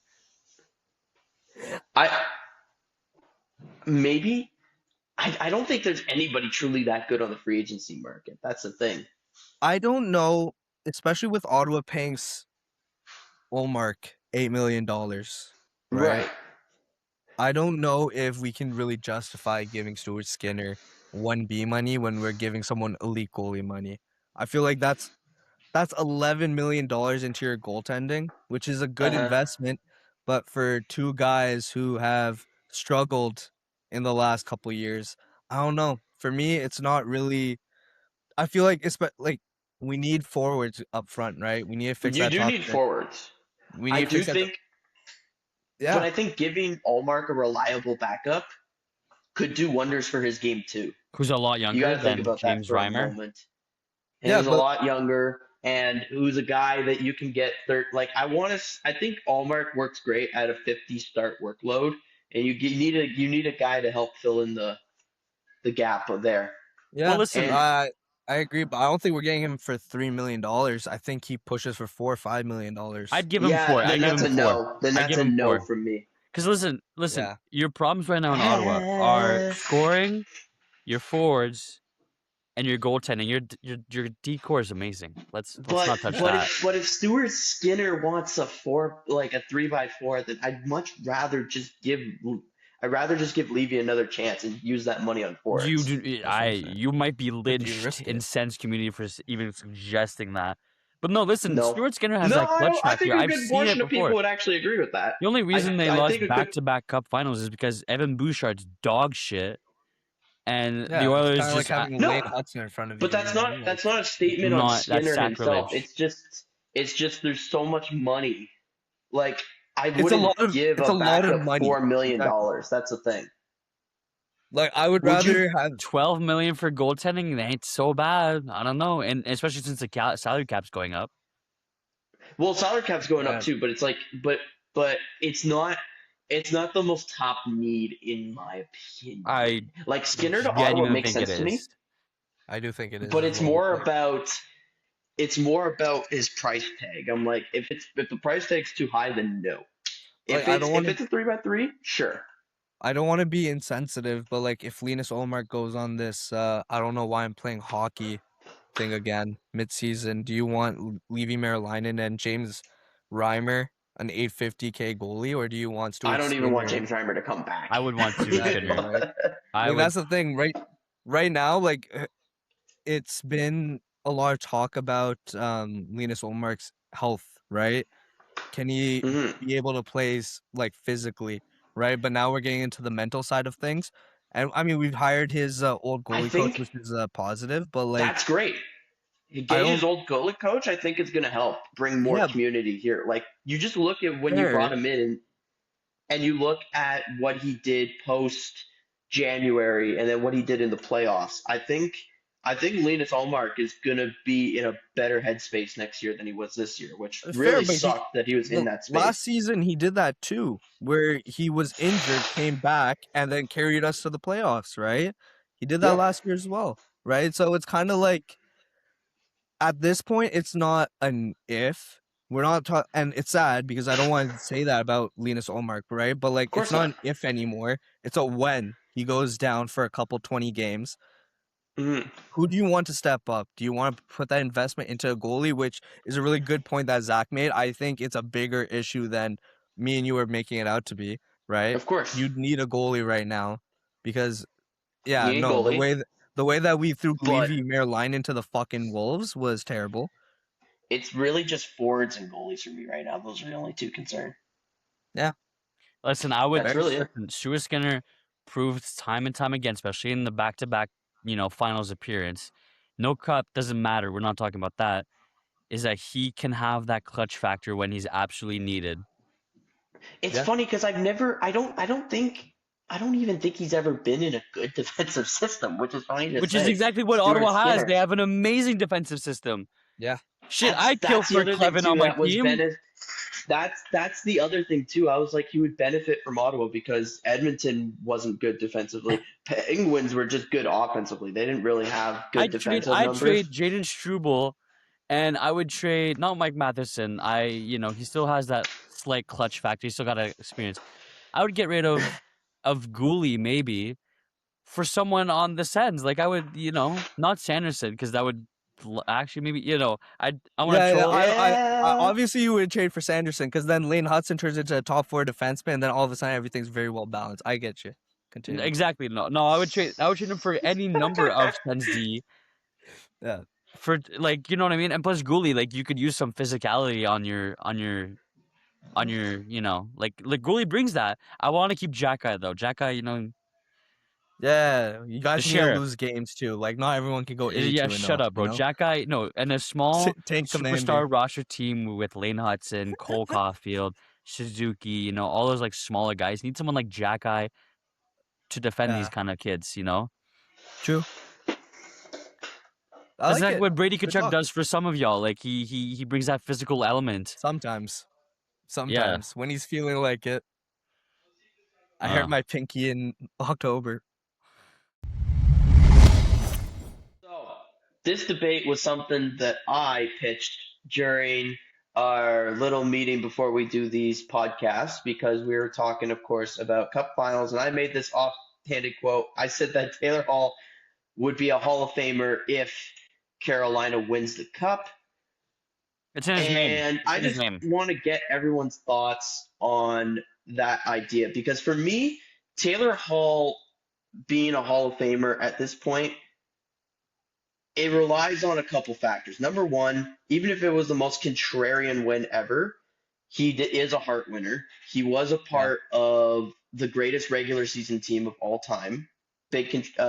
Maybe. I don't think there's anybody truly that good on the free agency market. That's the thing. I don't know, especially with Ottawa paying Olmark $8 million. Right? I don't know if we can really justify giving Stuart Skinner 1B money when we're giving someone elite goalie money. I feel like that's $11 million into your goaltending, which is a good investment, but for two guys who have struggled in the last couple of years, I don't know. For me, it's not really. I feel like we need forwards up front, right? We need to fix that. You do need forwards. We need to fix that. Yeah. But I think giving Allmark a reliable backup could do wonders for his game too. Who's a lot younger you gotta think than about James that for Reimer. A moment. And who's a lot younger, and who's a guy that you can get I think Allmark works great at a 50 start workload, and you need a guy to help fill in the gap there. Yeah. Well, listen, I agree, but I don't think we're getting him for $3 million. I think he pushes for $4 or $5 million. I'd give him $4. Then that's a no. Then that's a no from me. Because listen, your problems right now in Ottawa are scoring, your forwards, and your goaltending. Your decor is amazing. Let's not touch that. But if Stuart Skinner wants a 3x4, then I'd rather just give Levy another chance and use that money on forwards. You might be lynched in Sens community for even suggesting that. But no, listen, Stuart Skinner has that clutch I think factor. a good portion of people would actually agree with that. The only reason they lost back-to-back Cup Finals is because Evan Bouchard's dog shit, and the Oilers just like having Wayne Hudson in front of you. But that's not a statement on Skinner himself. It's just there's so much money. Like, I wouldn't give a backup $4 million. That's the thing. Like I would Would you- rather have 12 million for goaltending ain't so bad. I don't know, and especially since the salary cap's going up. Well, salary cap's going Yeah. up too, but it's like, but it's not. It's not the most top need, in my opinion. I Like Skinner to Ottawa genuinely makes think it sense to me, is. I do think it is but as it's well. more Like, about his price tag. I'm like, if the price tag's too high, then no. like, If I don't want it's to. a 3x3, sure. I don't want to be insensitive, but like if Linus Olmark goes on this, I don't know why I'm playing hockey thing again mid-season. Do you want Levi Merlainen and James Reimer, an 850K goalie, or do you want I Stuart don't even want Skinner? James Reimer to come back. I would want Stuart Exactly, Skinner. right? I Like would. that's the thing, right? Right now, like it's been a lot of talk about Linus Olmark's health, right? Can he Mhm. be able to play like physically, right? But now we're getting into the mental side of things. And I mean, we've hired his old I goalie coach, think which is positive, but like that's great. I Gage's don't. old goalie coach, I think, is going to help bring more Yeah, community here. Like, you just look at when you brought fair. him in, and you look at what he did post January, and then what he did in the playoffs. I think Linus Allmark is going to be in a better headspace next year than he was this year, which Fair, really but he sucked that he was in that last space. season he did that too, where he was injured, came back, and then carried us to the playoffs, right? He did that Yeah, last year as well, right? So it's kind of like at this point, it's not an if. We're not talking, and it's sad because I don't want to say that about Linus Olmark, right? But like, of it's course not not. an if anymore. It's a when he goes down for a couple 20 games. Mhm. Who do you want to step up? Do you want to put that investment into a goalie, which is a really good point that Zach made? I think it's a bigger issue than me and you are making it out to be, right? Of course. You need a goalie right now because, You yeah, need a no, goalie, the way that we threw but Levy Line into the fucking wolves was terrible. it's really just forwards and goalies for me right now. Those are the only two concerns. Yeah, Listen, I would That's really it. listen. Stuart Skinner proved time and time again, especially in the back-to-back, finals appearance. No cup doesn't matter. We're not talking about that. Is that he can have that clutch factor when he's absolutely needed. It's yeah. funny because I don't even think he's ever been in a good defensive system, which is funny to Which is say. exactly what Stuart Ottawa has. Skinner. They have an amazing defensive system. Yeah. Shit, I'd kill That's the for other thing Clevin too on my that was team. that's the other thing too. I was like, he would benefit from Ottawa because Edmonton wasn't good defensively. Penguins were just good offensively. They didn't really have good defensive I'd numbers. trade Jaden Struble, and I would trade not Mike Matheson. He still has that slight clutch factor. He's still got to experience. I would get rid of Gooley maybe for someone on the Sens. Like I would, not Sanderson because that would actually maybe I want to Yeah, troll. I Yeah. obviously you would trade for Sanderson because then Lane Hudson turns into a top four defenseman, and then all of a sudden everything's very well balanced. I get you. Continue. Exactly. No, I would trade him for any number of Sens D Yeah, for like you know what I mean. And plus Gooley, like you could use some physicality on your like Gooley brings that. I want to keep Jack-Eye though. Jack-Eye, yeah. You the guys need to sheriff. lose games too. Like not everyone can go Yeah, 82-0. shut up, bro. Jack-Eye, no, and a small Tank commander. superstar roster team with Lane Hudson, Cole Caulfield, Suzuki, all those like smaller guys. Need someone like Jack-Eye to defend these Yeah, kind of kids, true. I That's like like it. what Brady Good Tkachuk talk. does for some of y'all. Like he brings that physical element. Sometimes, Yeah. when he's feeling like it. I hurt Uh, my pinky in October. So this debate was something that I pitched during our little meeting before we do these podcasts because we were talking, of course, about Cup Finals, and I made this offhanded quote. I said that Taylor Hall would be a Hall of Famer if Carolina wins the Cup, it's in his name. and It's I in his just name. want to get everyone's thoughts on that idea because for me, Taylor Hall being a Hall of Famer at this point it relies on a couple factors. Number one, even if it was the most contrarian win ever, is a heart winner. He was a Yeah, part of the greatest regular season team of all time.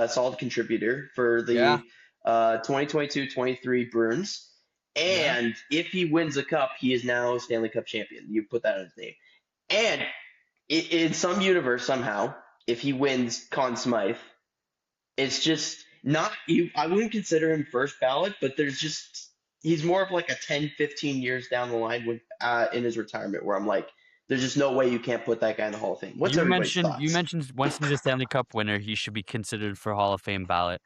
Solid contributor for yeah, the 2022-23 Bruins. yeah. And if he wins a cup, he is now Stanley Cup champion. You put that on his name. And in some universe, somehow, if he wins Conn Smythe. It's just not you. I wouldn't consider him first ballot, but he's more of like a 10, 15 years down the line with in his retirement where I'm like, there's just no way you can't put that guy in the Hall of Fame. What's everybody's You thoughts? mentioned once he's a Stanley Cup winner, he should be considered for Hall of Fame ballot.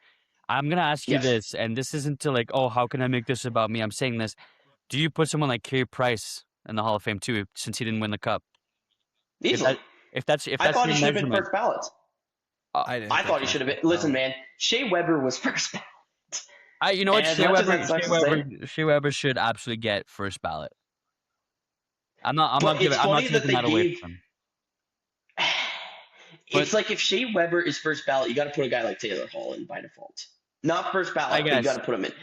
I'm gonna ask you Yes, this, and this isn't to like, oh, how can I make this about me? I'm saying this. Do you put someone like Carey Price in the Hall of Fame too, since he didn't win the cup? If easily. that if I that's thought he your should have been measurement, first ballot. uh, I didn't I think thought he he was should have been. first Listen, ballot. man, Shea Weber was first ballot. you know what, And as much as that sucks to say, Shea Weber should absolutely get first ballot. but it's I'm not funny that taking they that away gave. from him. But It's like if Shea Weber is first ballot, you got to put a guy like Taylor Hall in by default. Not first I ballot, but you got guess, to put him in.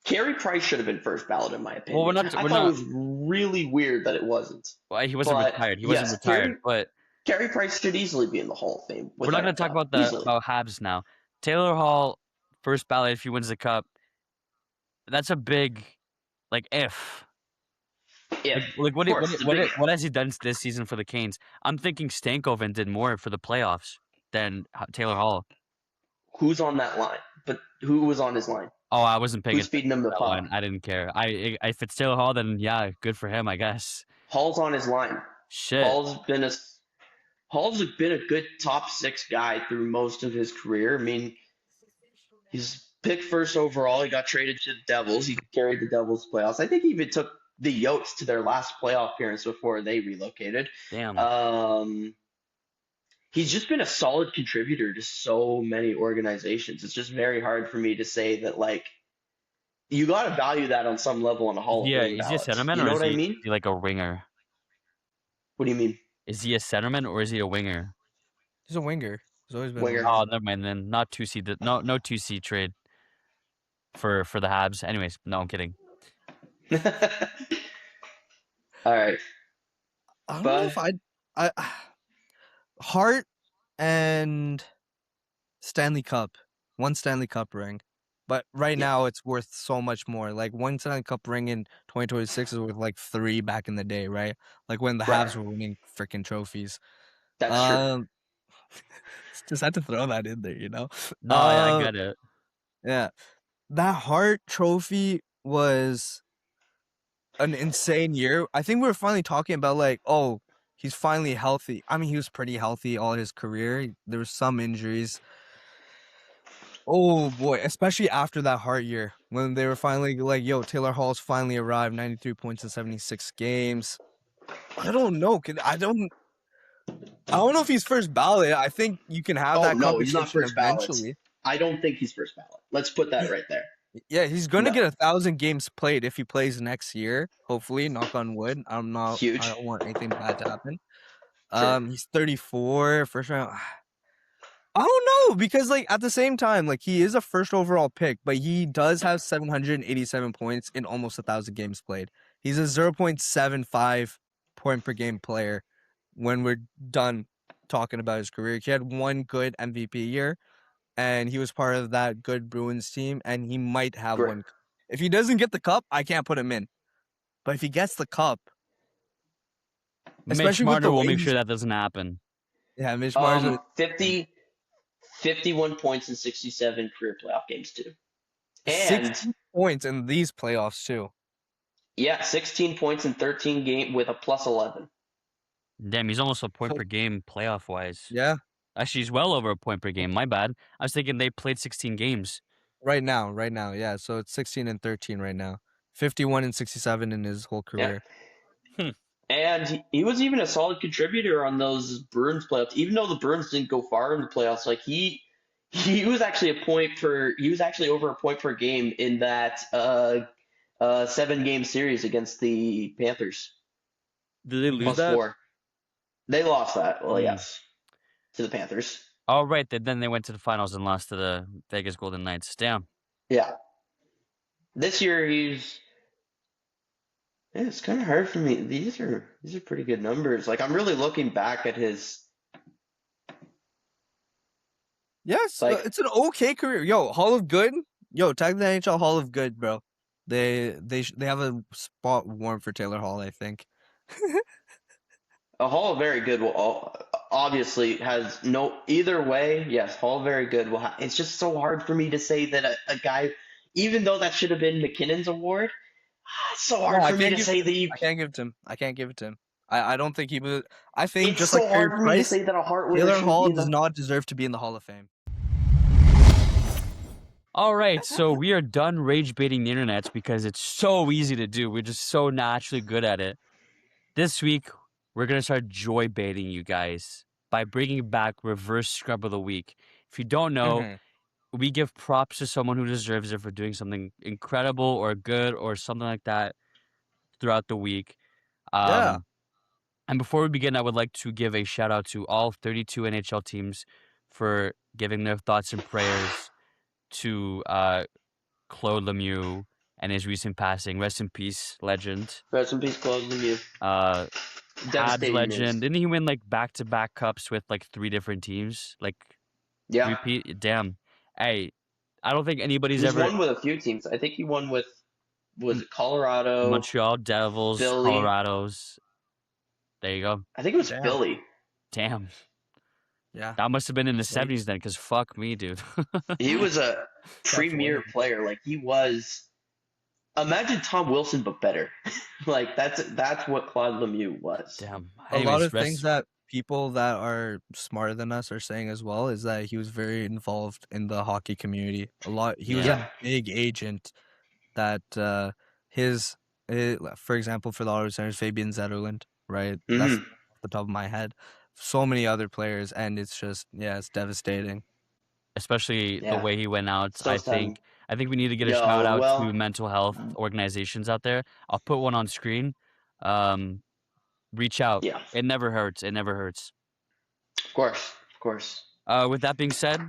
Carey Price should have been first ballot, in my well, opinion. I we're thought it not, was really weird that it wasn't. well, he wasn't But retired. He wasn't yes, retired, but Carey Price should easily be in the Hall of Fame we're not without a gonna talk doubt. about Easily. Habs now. Taylor Hall, first ballot if he wins the cup. That's a big, like, if. If, Like of course, the big. what has he done this season for the Canes? I'm thinking Stankoven did more for the playoffs than Taylor Hall. Who's on that line? But who was on his line? Oh, I wasn't paying Who's attention feeding him to the that puck? one. I didn't care. If it's Taylor Hall, then yeah, good for him, I guess. Hall's on his line. Shit. Hall's been a good top six guy through most of his career. I mean, he's picked first overall. He got traded to the Devils. He carried the Devils playoffs. I think he even took the Yotes to their last playoff appearance before they relocated. Damn. He's just been a solid contributor to so many organizations. It's just very hard for me to say that like you got to value that on some level on a Hall of Yeah, Fame is he a ballot. centerman You or know is what I mean? he like a winger? What do you mean, Is he a centerman or is he a winger? He's a winger. He's always been a winger? winger. Oh, never mind then. Not 2C. No 2C trade for the Habs. Anyways, no, I'm kidding. All right, I don't know but if I Hart and Stanley Cup, one Stanley Cup ring, but right yeah, now it's worth so much more. Like one Stanley Cup ring in 2026 is worth like 3 back in the day, right? Like when the right. Habs were winning freaking trophies. That's true. Um, just had to throw that in there, you know. No, I Uh, get it. yeah, that Hart trophy was an insane year. I think we were finally talking about like, oh, he's finally healthy. I mean, he was pretty healthy all his career. There was some injuries. Oh boy, especially after that Hart year when they were finally like, yo, Taylor Hall's finally arrived, 93 points in 76 games. I don't know. I don't know if he's first ballot. I think you can have Oh that no, he's not conversation first ballot. eventually. I don't think he's first ballot. Let's put that He- right there. Yeah, he's gonna No, get 1,000 games played if he plays next year. Hopefully, knock on wood. I huge. don't want anything bad to happen. Sure. He's 34, first round. I don't know because like at the same time, like he is a first overall pick, but he does have 787 points in almost 1,000 games played. He's a 0.75 point per game player. When we're done talking about his career, he had one good MVP year, and he was part of that good Bruins team, and he might have Great. one. If he doesn't get the cup, I can't put him in. But if he gets the cup, Mitch especially with Marner the will way make he's, sure that doesn't happen. yeah, Mitch Marner. 51 points in 67 career playoff games too. And 16 points in these playoffs too. yeah, 16 points in 13 games with a plus 11. Damn, he's almost a point per game playoff wise. Yeah, Actually, he's well over a point per game. My bad. I was thinking they played 16 games. right now, yeah. So it's 16 and 13 right now. 51 and 67 in his whole Yeah. career. And he was even a solid contributor on those Bruins playoffs, even though the Bruins didn't go far in the playoffs. Like he was actually over a point per game in that 7-game series against the Panthers. Did they lose Plus that? 4. They lost that. Well, Hmm. yes, to the Panthers. Oh, right. Then they went to the finals and lost to the Vegas Golden Knights. Damn. Yeah. This year it's kind of hard for me. These are pretty good numbers. Like I'm really looking back at his Yes, like it's an okay career. Yo, Hall of Good. Yo, tag the NHL Hall of Good, bro. They have a spot warm for Taylor Hall, I think. a Hall of very good. Well, obviously has no either way. Yes, Hall very good. It's just so hard for me to say that a guy, even though that should have been McKinnon's award, it's so No, hard for me to say that you. I can't give it to him. I can't give it to him. I don't think he was. I think It's just like so Carey hard for me to Price, say that a Hart winner Taylor should be Hall in does the. not deserve to be in the Hall of Fame. All right, so we are done rage baiting the internets because it's so easy to do. We're just so naturally good at it. This week, we're going to start joy baiting you guys by bringing back reverse scrub of the week. If you don't know, we give props to someone who deserves it for doing something incredible or good or something like that throughout the week. Yeah. And before we begin, I would like to give a shout out to all 32 NHL teams for giving their thoughts and prayers to Claude Lemieux and his recent passing. Rest in peace, legend. Rest in peace, Claude Lemieux. Habs Devastating legend. news. Didn't he win like back-to-back cups with like 3 different teams? Like Yeah, repeat. Damn. Hey, I don't think anybody's he's ever won with a few teams. I think he won with was it Colorado, Montreal Devils, Philly. Colorados. There you go. I think it was Damn. Philly. Damn. Yeah. That must have been in the Sweet. 70s then, because fuck me, dude. He was a premier Definitely. player. Like he was. Imagine Tom Wilson, but better. Like that's what Claude Lemieux was. Damn. A lot Anyways, of things that people that are smarter than us are saying as well is that he was very involved in the hockey community. He was Yeah. a big agent that for example, for the Ottawa Senators, Fabian Zetterlund, right? That's off the top of my head. So many other players, and it's just it's devastating. especially the Yeah. way he went out. So I sad. think we need to get a Yo, shout out well- to mental health organizations out there. I'll put one on screen. Reach out. Yeah, It never hurts. It never hurts. of course. With that being said,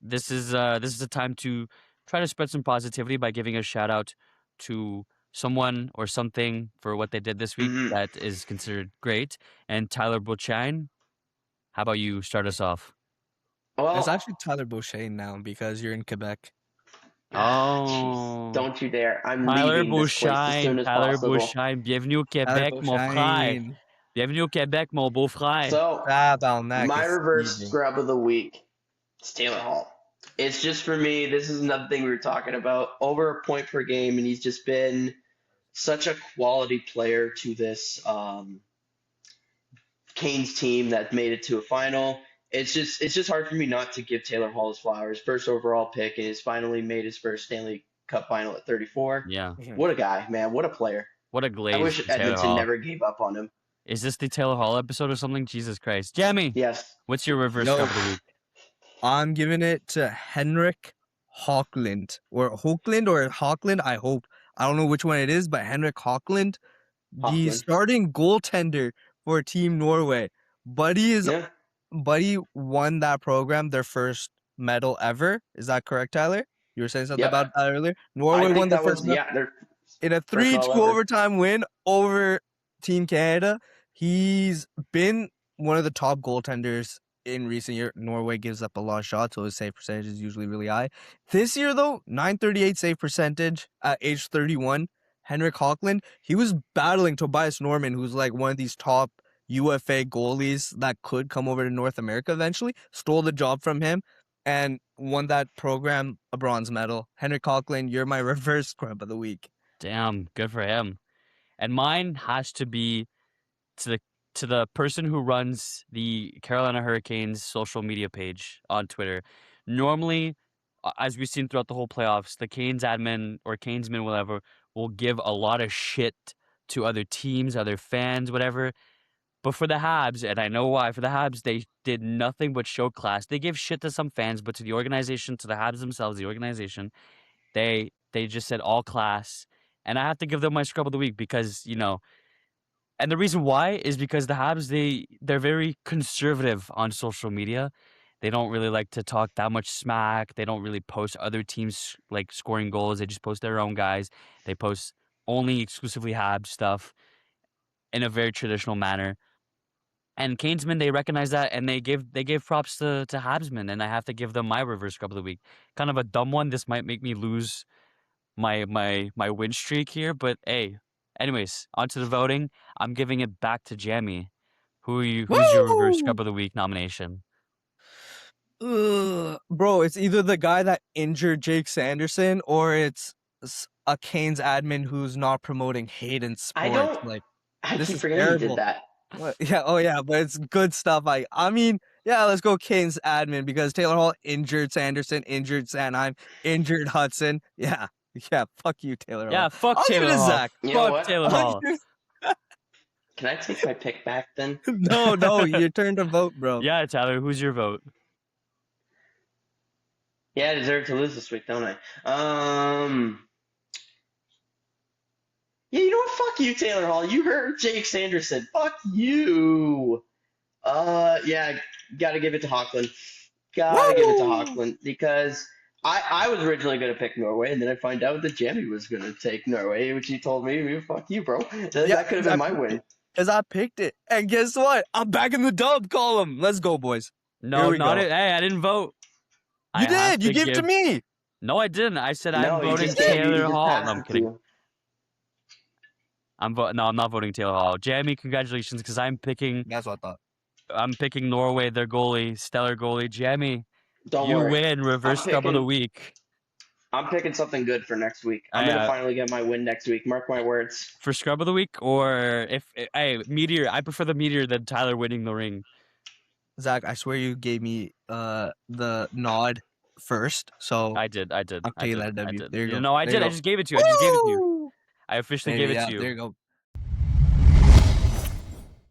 this is a time to try to spread some positivity by giving a shout out to someone or something for what they did this week that is considered great. And Tyler Beauchesne, how about you start us off? Well, It's actually Tyler Beauchesne now because you're in Quebec. Oh. Don't you dare! I'm Tyler leaving this place as soon as possible. Beauchesne, bienvenue au Tyler Québec, mon frère. Beauchesne. Bienvenue au Québec, mon beau-frère. So Tabarnak, my it's reverse easy. scrub of the week is Taylor Hall. It's just for me. This is another thing we were talking about. Over a point per game, and he's just been such a quality player to this Canes team that made it to a final. It's just hard for me not to give Taylor Hall his flowers. First overall pick, and he's finally made his first Stanley Cup Final at 34. Yeah. What a guy, man! What a player. What a I glaze wish from Taylor Edmonton Hall. never gave up on him. Is this the Taylor Hall episode or something? Jesus Christ. Jammy, Yes. what's your reverse No. scrub of the week? I'm giving it to Henrik Hockland or Hockland. I hope. I don't know which one it is, but Henrik Hockland, the Hockland. starting goaltender for Team Norway. Yeah. Buddy won that program their first medal ever. Is that correct, Tyler? You were saying something Yep. about that earlier. I Norway think won the that first was medal they're in a first medal 3-2 ever. overtime win over Team Canada. He's been one of the top goaltenders in recent years. Norway gives up a lot of shots, so his save percentage is usually really high. This year, though, 938 save percentage at age 31. Henrik Hockland, he was battling Tobias Norman, who's like one of these top UFA goalies that could come over to North America eventually. Stole the job from him and won that program a bronze medal. Henrik Hockland, you're my reverse scrub of the week. Damn, good for him. And mine has to be to the person who runs the Carolina Hurricanes social media page on Twitter. Normally, as we've seen throughout the whole playoffs, the Canes admin or Canesman, whatever, will give a lot of shit to other teams, other fans, whatever. But for the Habs, and I know why, for the Habs, they did nothing but show class. They gave shit to some fans, but to the organization, to the Habs themselves, the organization, they just said all class. And I have to give them my scrub of the week because, and the reason why is because the Habs, they're very conservative on social media. They don't really like to talk that much smack. They don't really post other teams like scoring goals. They just post their own guys. They post only exclusively Habs stuff in a very traditional manner. And Canesmen, they recognize that and they gave props to Habsmen, and I have to give them my reverse scrub of the week. Kind of a dumb one. This might make me lose my win streak here, but hey. Anyways, on to the voting. I'm giving it back to Jammy Who's your reverse Woo! scrub of the week nomination? Bro, it's either the guy that injured Jake Sanderson or it's a Canes admin who's not promoting hate in sports. Like, I this keep is forgetting he did terrible. that. What? Yeah, oh yeah, but it's good stuff. I mean, yeah, let's go Canes admin because Taylor Hall injured Sanderson, injured Sanheim, injured Hudson. Yeah, fuck you, Taylor Hall. Yeah, fuck I'll give it Taylor to Hall. Zach. You know Fuck what? Taylor I'll Hall. give- Can I take my pick back then? No, your turn to vote, bro. Yeah, Tyler, who's your vote? Yeah, I deserve to lose this week, don't I? Yeah, you know what? Fuck you, Taylor Hall. You hurt Jake Sanderson. Fuck you. Yeah, gotta give it to Hockland. Gotta give it to Woo! Hockland because I was originally gonna pick Norway, and then I find out that Jammy was gonna take Norway, which he told me, fuck you, bro. That could have been my win. Because I picked it. And guess what? I'm back in the dub column. Let's go, boys. No, we not go. it. Hey, I didn't vote. You I have did. You gave it to me. No, I didn't. I said No, I'm he voting just gave you. He Taylor just Hall. passed No, I'm it to kidding. you. No, I'm not voting Taylor Hall. Jamie, congratulations, because I'm picking Norway, their goalie, stellar goalie. Jamie, Don't you worry. win reverse scrub of the week. I'm picking something good for next week. I'm gonna finally get my win next week. Mark my words. For scrub of the week, or Meteor. I prefer the Meteor than Tyler winning the ring. Zach, I swear you gave me the nod first. So I did. I'll tell you that W. There you go. No, I There did. you I go. just gave it to you. Woo! I officially Maybe, gave it yeah, to you. there you go.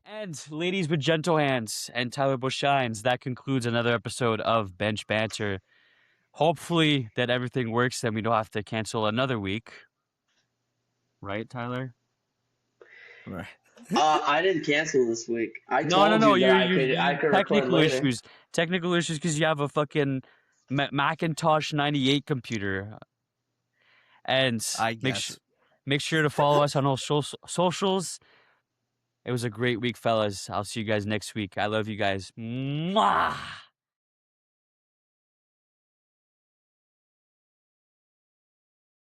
And ladies with gentle hands and Tyler Bushines, that concludes another episode of Bench Banter. Hopefully that everything works and we don't have to cancel another week. Right, Tyler? Right. I didn't cancel this week. I No. told you that I could record technical later. Technical issues because you have a fucking Macintosh 98 computer. And I guess. make sure to follow us on all socials. It was a great week, fellas. I'll see you guys next week. I love you guys. Mwah!